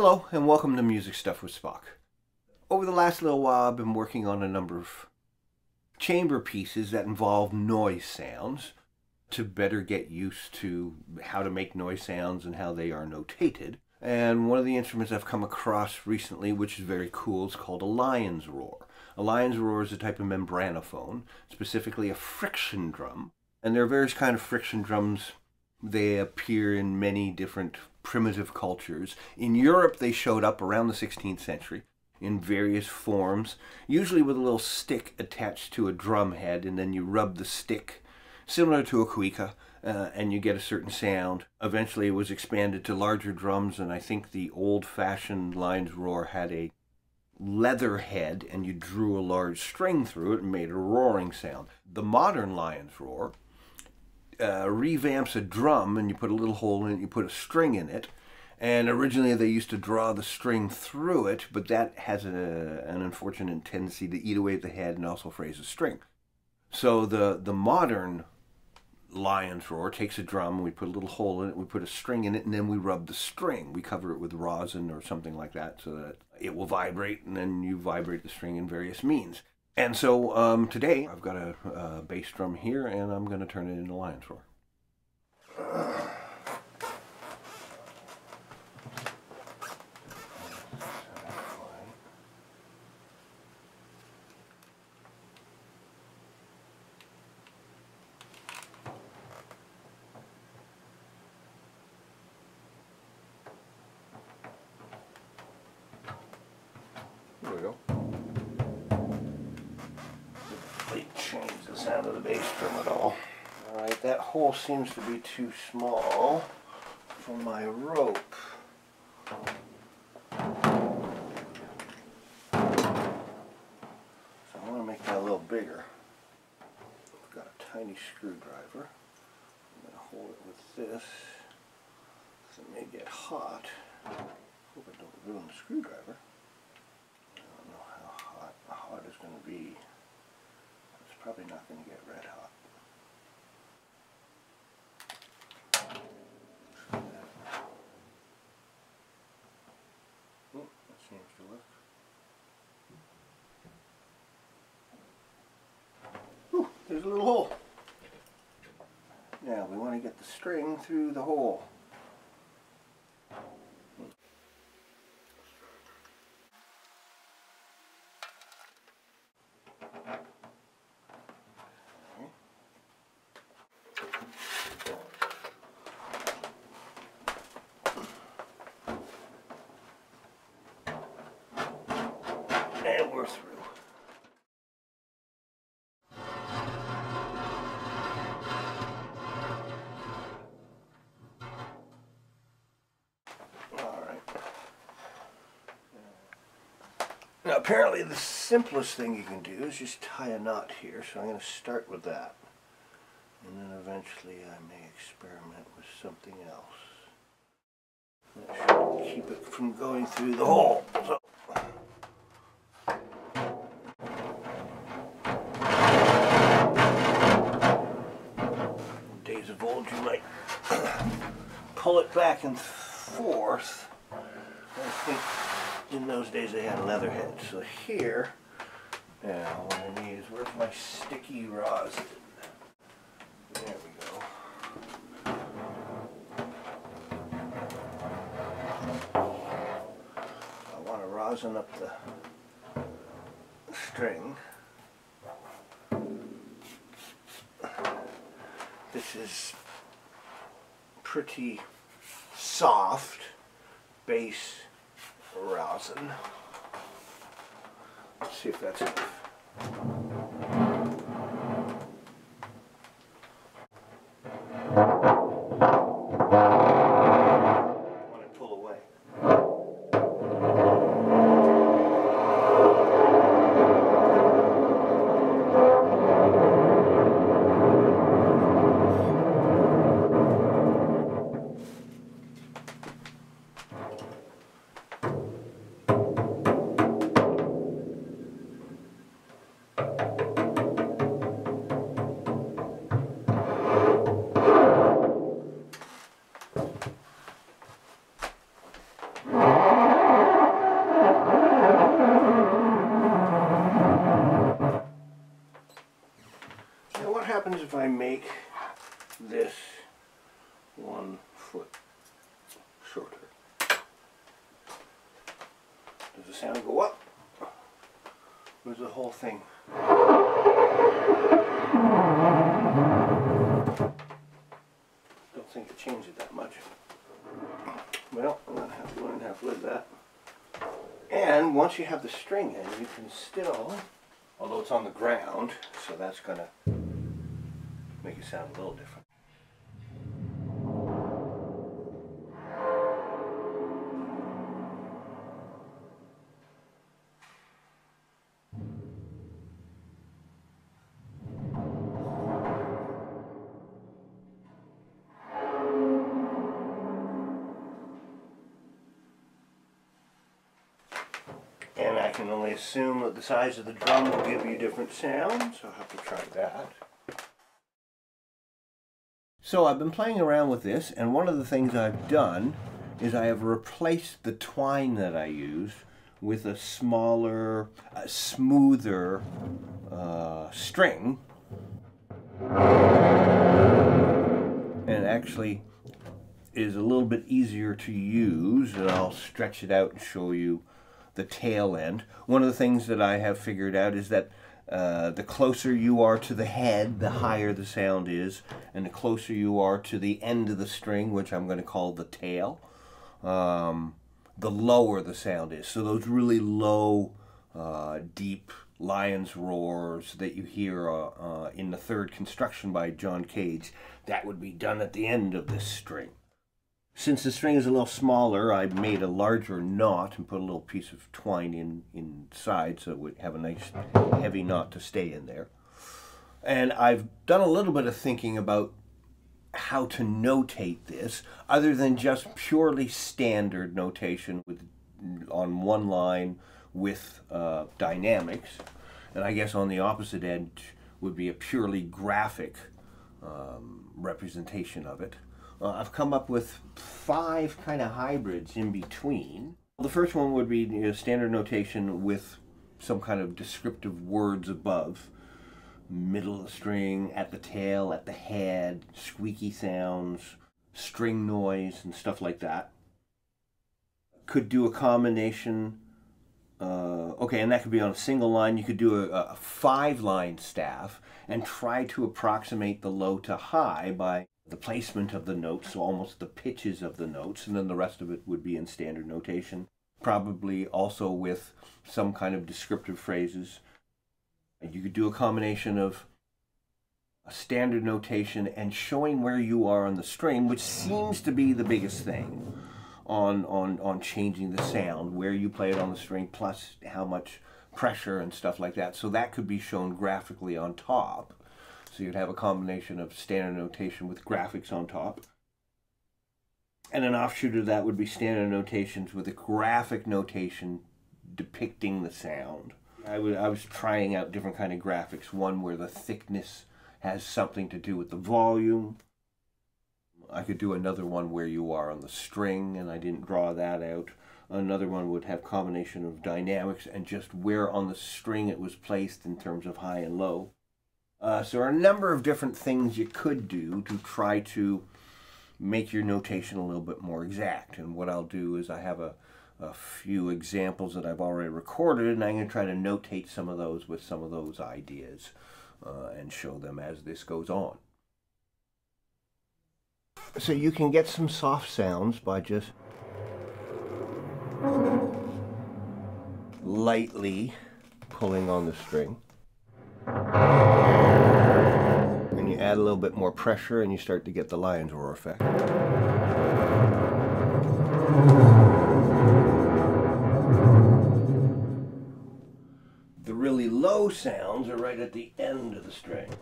Hello and welcome to Music Stuff with Spock. Over the last little while I've been working on a number of chamber pieces that involve noise sounds to better get used to how to make noise sounds and how they are notated. And one of the instruments I've come across recently, which is very cool, is called a lion's roar. A lion's roar is a type of membranophone, specifically a friction drum. And there are various kinds of friction drums. They appear in many different primitive cultures. In Europe, they showed up around the 16th century in various forms, usually with a little stick attached to a drum head, and then you rub the stick, similar to a cuica, and you get a certain sound. Eventually, it was expanded to larger drums, and I think the old-fashioned lion's roar had a leather head, and you drew a large string through it and made a roaring sound. The modern lion's roar revamps a drum, and you put a little hole in it, you put a string in it, and originally they used to draw the string through it, but that has an unfortunate tendency to eat away at the head and also frays the string. So the modern lion's roar takes a drum, we put a little hole in it, we put a string in it, and then we rub the string. We cover it with rosin or something like that so that it will vibrate, and then you vibrate the string in various means. And so today I've got a bass drum here, and I'm going to turn it into lion's roar. There we go. Change the sound of the bass drum at all. Alright, that hole seems to be too small for my rope. So I want to make that a little bigger. I've got a tiny screwdriver. I'm going to hold it with this because it may get hot. Hope I don't ruin the screwdriver. I don't know how hot it's going to be. Probably not going to get red hot. Oh, that seems to work. Ooh, there's a little hole. Now we want to get the string through the hole. And we're through. Alright. Now apparently the simplest thing you can do is just tie a knot here, so I'm going to start with that. And then eventually I may experiment with something else. That should keep it from going through the hole. So. Days of old, you might pull it back and forth. I think in those days they had leather heads. So here, now what I need is, where's my sticky rosin? There we go. I want to rosin up the string. This is pretty soft bass rosin. Let's see if that's enough. happens if I make this 1 foot shorter? Does the sound go up? Or is the whole thing? Don't think it changes that much. Well, I'm going to have to learn how to live that. And once you have the string in, you can still, although it's on the ground, so that's going to make it sound a little different. And I can only assume that the size of the drum will give you different sounds, so I'll have to try that. So I've been playing around with this, and one of the things I've done is I have replaced the twine that I used with a smaller, smoother string. And actually is a little bit easier to use, and I'll stretch it out and show you the tail end. One of the things that I have figured out is that the closer you are to the head, the higher the sound is, and the closer you are to the end of the string, which I'm going to call the tail, the lower the sound is. So those really low, deep lion's roars that you hear in the third construction by John Cage, that would be done at the end of this string. Since the string is a little smaller, I made a larger knot and put a little piece of twine inside so it would have a nice heavy knot to stay in there. And I've done a little bit of thinking about how to notate this, other than just purely standard notation on one line with dynamics. And I guess on the opposite end would be a purely graphic representation of it. I've come up with 5 kind of hybrids in between. The first one would be standard notation with some kind of descriptive words above. Middle of the string, at the tail, at the head, squeaky sounds, string noise, and stuff like that. Could do a combination, okay, and that could be on a single line. You could do a 5-line staff and try to approximate the low to high by the placement of the notes, so almost the pitches of the notes, and then the rest of it would be in standard notation. Probably also with some kind of descriptive phrases. You could do a combination of a standard notation and showing where you are on the string, which seems to be the biggest thing on changing the sound, where you play it on the string, plus how much pressure and stuff like that. So that could be shown graphically on top. So you'd have a combination of standard notation with graphics on top. And an offshoot of that would be standard notations with a graphic notation depicting the sound. I was trying out different kind of graphics. One where the thickness has something to do with the volume. I could do another one where you are on the string, and I didn't draw that out. Another one would have combination of dynamics and just where on the string it was placed in terms of high and low. So there are a number of different things you could do to try to make your notation a little bit more exact. And what I'll do is I have a few examples that I've already recorded, and I'm going to try to notate some of those with some of those ideas and show them as this goes on. So you can get some soft sounds by just lightly pulling on the string. And you add a little bit more pressure and you start to get the lion's roar effect. The really low sounds are right at the end of the string.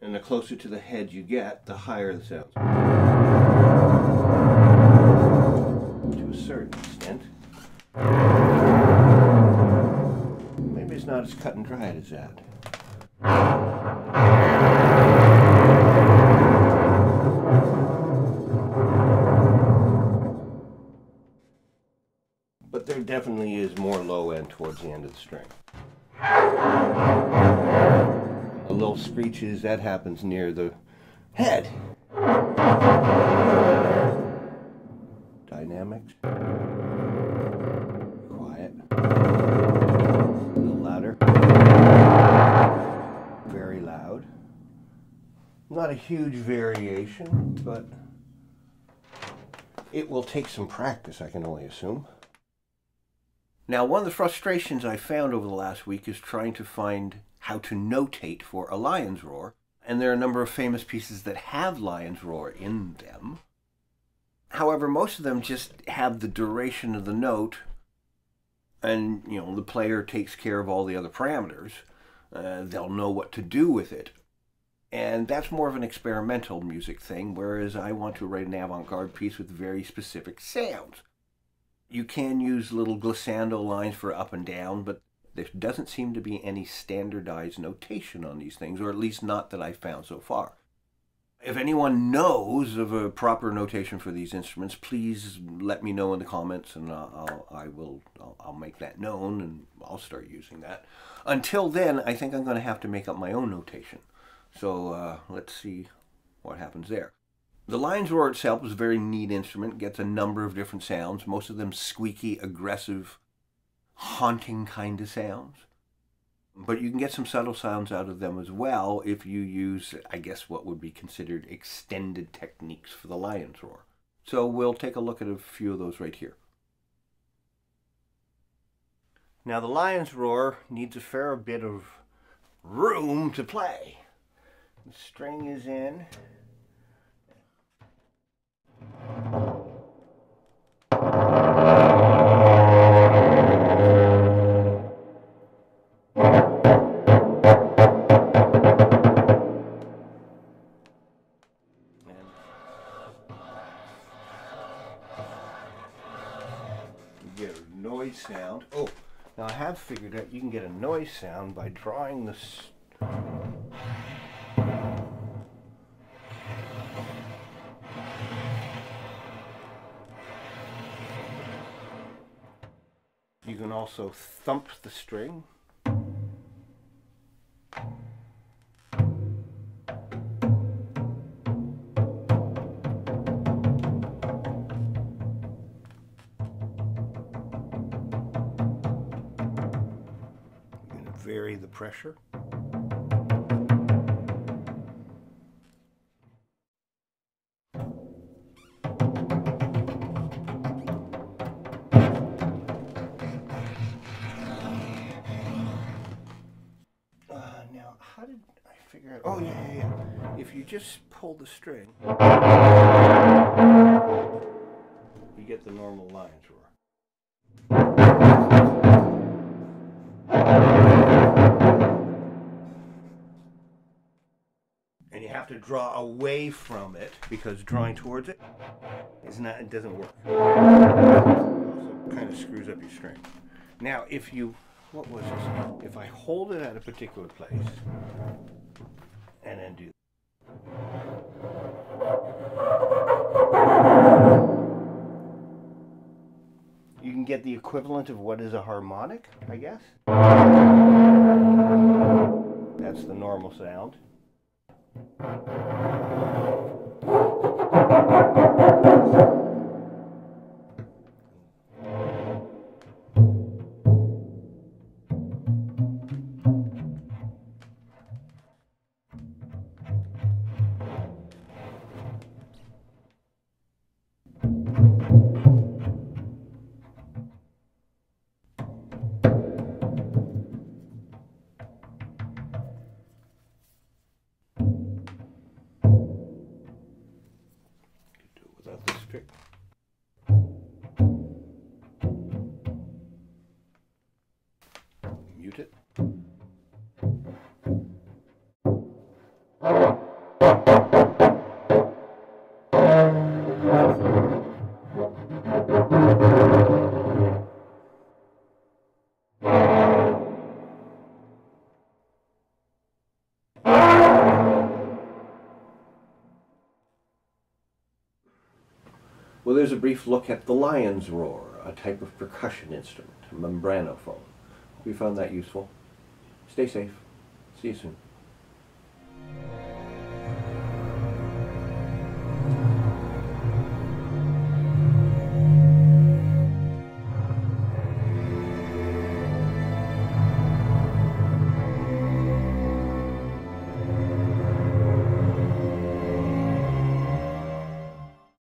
And the closer to the head you get, the higher the sounds. To a certain extent. Maybe it's not as cut and dried as that. definitely is more low end towards the end of the string. The little screeches, that happens near the head. Dynamics. Quiet. A little louder. Very loud. Not a huge variation, but it will take some practice, I can only assume. Now, one of the frustrations I found over the last week is trying to find how to notate for a lion's roar, and there are a number of famous pieces that have lion's roar in them. However, most of them just have the duration of the note, and the player takes care of all the other parameters. They'll know what to do with it. And that's more of an experimental music thing, whereas I want to write an avant-garde piece with very specific sounds. You can use little glissando lines for up and down, but there doesn't seem to be any standardized notation on these things, or at least not that I've found so far. If anyone knows of a proper notation for these instruments, please let me know in the comments, and I'll make that known, and I'll start using that. Until then, I think I'm going to have to make up my own notation. So let's see what happens there. The lion's roar itself is a very neat instrument. It gets a number of different sounds, most of them squeaky, aggressive, haunting kind of sounds. But you can get some subtle sounds out of them as well if you use, I guess, what would be considered extended techniques for the lion's roar. So we'll take a look at a few of those right here. Now, the lion's roar needs a fair bit of room to play. The string is in. You get a noise sound. Oh, now I have figured out you can get a noise sound by drawing this. You can also thump the string. Vary the pressure. Now, how did I figure out? Oh, yeah. If you just pull the string, you get the normal lion's roar. And you have to draw away from it, because drawing towards it it doesn't work. It also kind of screws up your string. Now, what was this? If I hold it at a particular place and then do you can get the equivalent of what is a harmonic, I guess. That's the normal sound. Mute it. Well, there's a brief look at the lion's roar. a type of percussion instrument, a membranophone. Hope you found that useful. Stay safe. See you soon.